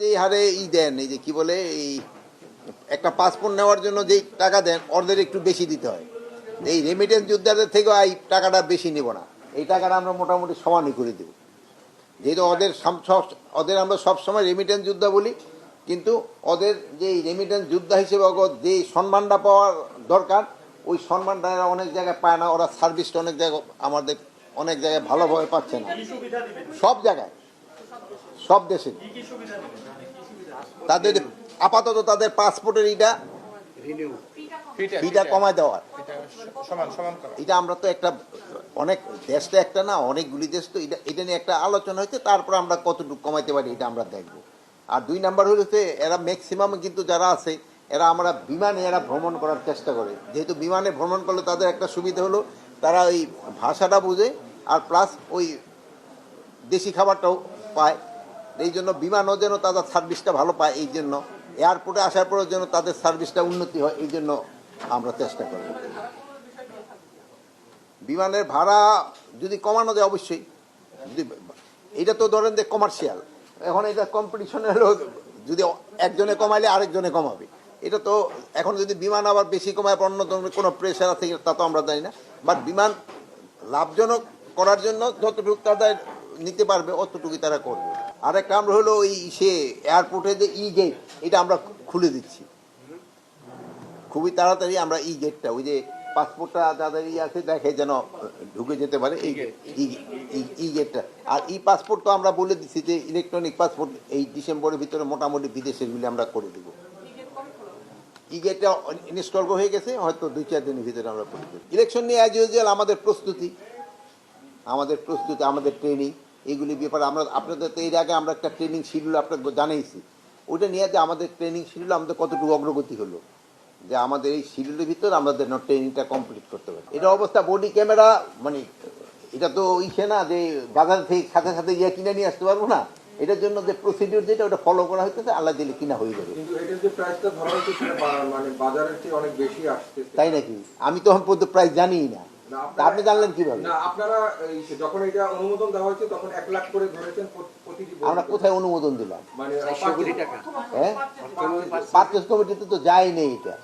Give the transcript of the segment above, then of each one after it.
যে হারে দেন, এই যে কি বলে, এই একটা পাসপোর্ট নেওয়ার জন্য যেই টাকা দেন ওদের একটু বেশি দিতে হয়। এই রেমিটেন্স যোদ্ধাদের থেকেও এই টাকাটা বেশি নেব না, এই টাকাটা আমরা মোটামুটি সমানই করে দেব। যেহেতু ওদের আমরা সবসময় রেমিটেন্স যোদ্ধা বলি, কিন্তু ওদের যে রেমিটেন্স যোদ্ধা হিসেবে যে সম্মানটা পাওয়ার দরকার ওই সম্মানটা এরা অনেক জায়গায় পায় না। ওরা সার্ভিসটা অনেক জায়গায় আমাদের অনেক জায়গায় ভালোভাবে পাচ্ছে না, সব জায়গায়, সব দেশে। তাদের আপাতত তাদের পাসপোর্টের ফিটা কমায় দেওয়ার, এটা আমরা তো একটা অনেক দেশটা একটা না, অনেকগুলি দেশ, তো এটা নিয়ে একটা আলোচনা হয়েছে, তারপর আমরা কতটুকু কমাইতে পারি এটা আমরা দেখবো। আর 2 নাম্বার হচ্ছে এরা ম্যাক্সিমাম কিন্তু যারা আছে এরা আমরা বিমানে এরা ভ্রমণ করার চেষ্টা করে। যেহেতু বিমানে ভ্রমণ করলে তাদের একটা সুবিধা হলো তারা ওই ভাষাটা বুঝে, আর প্লাস ওই দেশি খাবারটাও পায়। এই জন্য বিমানও যেন তাদের সার্ভিসটা ভালো পায়, এই জন্য এয়ারপোর্টে আসার পরের জন্য তাদের সার্ভিসটা উন্নতি হয়, এই জন্য আমরা চেষ্টা করব। বিমানের ভাড়া যদি কমানো যায় অবশ্যই, যদি এটা তো ধরেন যে কমার্শিয়াল, এখন এটা কম্পিটিশনের হলো, যদি একজনে কমাইলে আরেকজনে কমাবে, এটা তো এখন যদি বিমান আবার বেশি কমায় অন্য কোনো প্রেশার আছে তা তো আমরা জানি না। বাট বিমান লাভজনক করার জন্য যতটুকু তাদের নিতে পারবে অতটুকুই তারা করবে। আরেকটা আমরা হলো ওই এয়ারপোর্টে যে গেট, এটা আমরা খুলে দিচ্ছি খুবই তাড়াতাড়ি। আমরা গেটটা ওই যে পাসপোর্টটা যাদের আছে দেখে যেন ঢুকে যেতে পারে, এই গেটটা। আর পাসপোর্ট তো আমরা বলে দিচ্ছি যে ইলেকট্রনিক পাসপোর্ট এই ডিসেম্বরের ভিতরে মোটামুটি বিদেশেরগুলি আমরা করে দেবো। গেটটা ইনস্টল হয়ে গেছে, হয়তো 2-4 দিনের ভিতরে আমরা করে দেবো। ইলেকশন নিয়ে অ্যাজ ইউজুয়াল আমাদের প্রস্তুতি, আমাদের ট্রেনিং, এইগুলি ব্যাপারে আমরা আপনাদের তো এর আগে আমরা একটা ট্রেনিং শিডিউল আপনাকে জানাইছি, ওইটা নিয়ে যে আমাদের ট্রেনিং শিডিউল আমাদের কতটুকু অগ্রগতি হলো, যে আমাদের এই শিডিউলের ভিতরে আমাদের ট্রেনিংটা কমপ্লিট করতে পারি। এটা অবস্থা বডি ক্যামেরা, মানে এটা তো না যে বাজার থেকে সাথে সাথে গিয়ে কিনে নিয়ে আসতে পারবো না, এটার জন্য যে প্রসিডিউর যেটা ওটা ফলো করা হইতেছে, আল্লাহ দিলে কিনা হয়ে যাবে। তাই নাকি? আমি তো এখন পর্যন্ত প্রাইস জানিই না, আপনি জানলেন কিভাবে? আপনারা যখন এটা অনুমোদন দেওয়া হয়েছে তখন 1 লাখ করে ধরেছেন প্রতিটি। আমরা কোথায় অনুমোদন দিলাম? মানে হ্যাঁ, পারচেজ কমিটিতে তো যায়নি এটা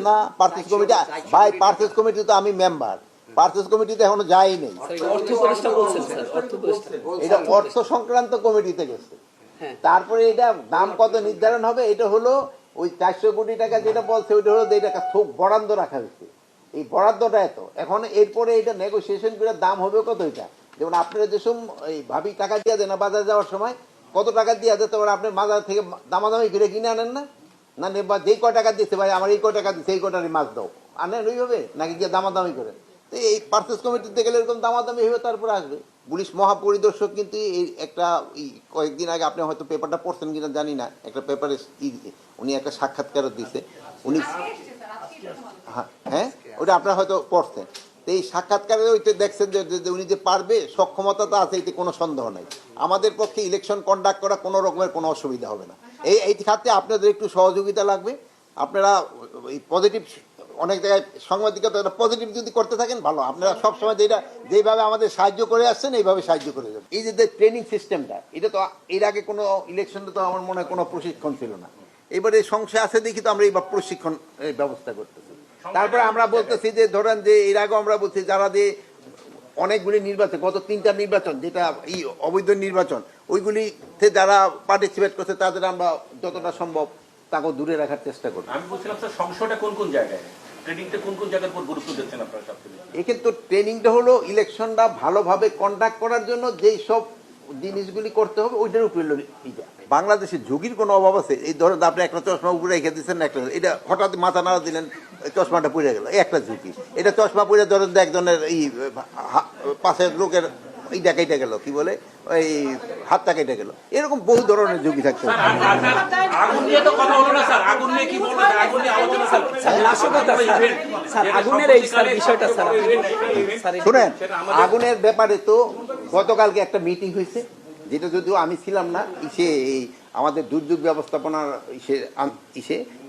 না। পারচেজ কমিটি ভাই, পারচেজ কমিটি তো আমি মেম্বার, পারচেজ কমিটিতে এখনো যায়নি। এটা অর্থ সংক্রান্ত কমিটিতে গেছে। তারপরে এটা দাম কত নির্ধারণ হবে, এটা হলো ওই 400 কোটি টাকা যেটা বলছে, ওইটা হলো যে এটা থোক বরাদ্দ রাখা হয়েছে। এই বরাদ্দটা এত, এখন এরপরে এটা নেগোসিয়েশন করে দাম হবে কত। এটা যেমন আপনারা যেসব এই ভাবি টাকা দিয়ে দেন না বাজার যাওয়ার সময়, কত টাকা দিয়ে দিতে পারে, আপনি বাজার থেকে দামাদামি করে কিনে আনেন না, না বা যেই কয় টাকা দিচ্ছে ভাই আমার এই কয় টাকা দিচ্ছে এই কয়টারই মাছ দাও, আনেন ওইভাবে নাকি গিয়ে দামাদামি করে? তো এই পারচেজ কমিটিতে গেলে এরকম দামাদামি হয়ে তারপরে আসবে। পুলিশ মহাপরিদর্শক কিন্তু এই একটা কয়েকদিন আগে, আপনি হয়তো পেপারটা পড়ছেন কিনা জানি না, একটা পেপারে উনি একটা সাক্ষাৎকার দিচ্ছে উনি, হ্যাঁ ওটা আপনারা হয়তো পড়ছেন। তো এই সাক্ষাৎকারে ওইটা দেখছেন যে উনি যে পারবে, সক্ষমতা তো আছে, এতে কোনো সন্দেহ নাই। আমাদের পক্ষে ইলেকশন কন্ডাক্ট করা কোনো রকমের কোনো অসুবিধা হবে না। এই খাতে আপনাদের একটু সহযোগিতা লাগবে। আপনারা এই পজিটিভ, অনেক জায়গায় সাংবাদিকতা পজিটিভ যদি করতে থাকেন ভালো। আপনারা সবসময় যেইভাবে আমাদের সাহায্য করে আসছেন এইভাবে সাহায্য করে যাবেন। এই যে ট্রেনিং সিস্টেমটা, এটা তো এর আগে কোনো ইলেকশনে তো আমার মনে হয় কোনো প্রশিক্ষণ ছিল না। এবারে সংশয় আছে দেখি তো আমরা এইবার প্রশিক্ষণ ব্যবস্থা করতেছি। তারপরে আমরা বলতেছি যে ধরেন যে এর আগে আমরা বলছি যারা যে অনেকগুলি নির্বাচন, গত 3টা নির্বাচন যেটা অবৈধ নির্বাচন, ওইগুলিতে যারা পার্টিসিপেট করছে তাদের আমরা যতটা সম্ভব তাকে দূরে রাখার চেষ্টা করব। আমি বলছিলাম স্যার, সংশয়টা কোন কোন জায়গায়, ট্রেনিংটা কোন কোন জায়গার উপর গুরুত্ব দিচ্ছেন আপনারা সবচেয়ে? এক্ষেত্রে ট্রেনিংটা হলো ইলেকশনটা ভালোভাবে কন্ডাক্ট করার জন্য যেই সব জিনিসগুলি করতে হবে ওইটার উপরে। বাংলাদেশে ঝুঁকির কোনো অভাব আছে? এই ধরেন আপনি একটা চশমা উপরে রেখে দিচ্ছেন, একটা এটা হঠাৎ মাথা নাড়া দিলেন, চশমাটা পড়ে গেল, একটা ঝুঁকি। এটা চশমা পড়ে ধরেন একজনের পাশের লোকের এইটা কেটে গেল, কি বলে ওই হাতটা কেটে গেল, এরকম বহু ধরনের ঝুঁকি থাকতে পারে। শুনেন, আগুনের ব্যাপারে তো গতকালকে একটা মিটিং হয়েছে, যেটা যদিও আমি ছিলাম না, আমাদের দুর্যোগ ব্যবস্থাপনার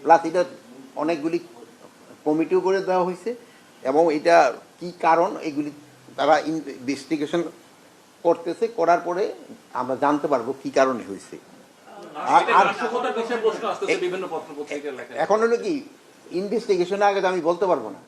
প্লাস এটা অনেকগুলি কমিটিও করে দেওয়া হয়েছে, এবং এটা কি কারণ এগুলি তারা ইনভেস্টিগেশন করতেছে, করার পরে আমরা জানতে পারবো কি কারণে হয়েছে। আর নাশকতার বিষয়ে প্রশ্ন আসতেছে বিভিন্ন পত্র পত্রিকার লেখা। এখন হলো কি ইনভেস্টিগেশনের আগে তো আমি বলতে পারবো না।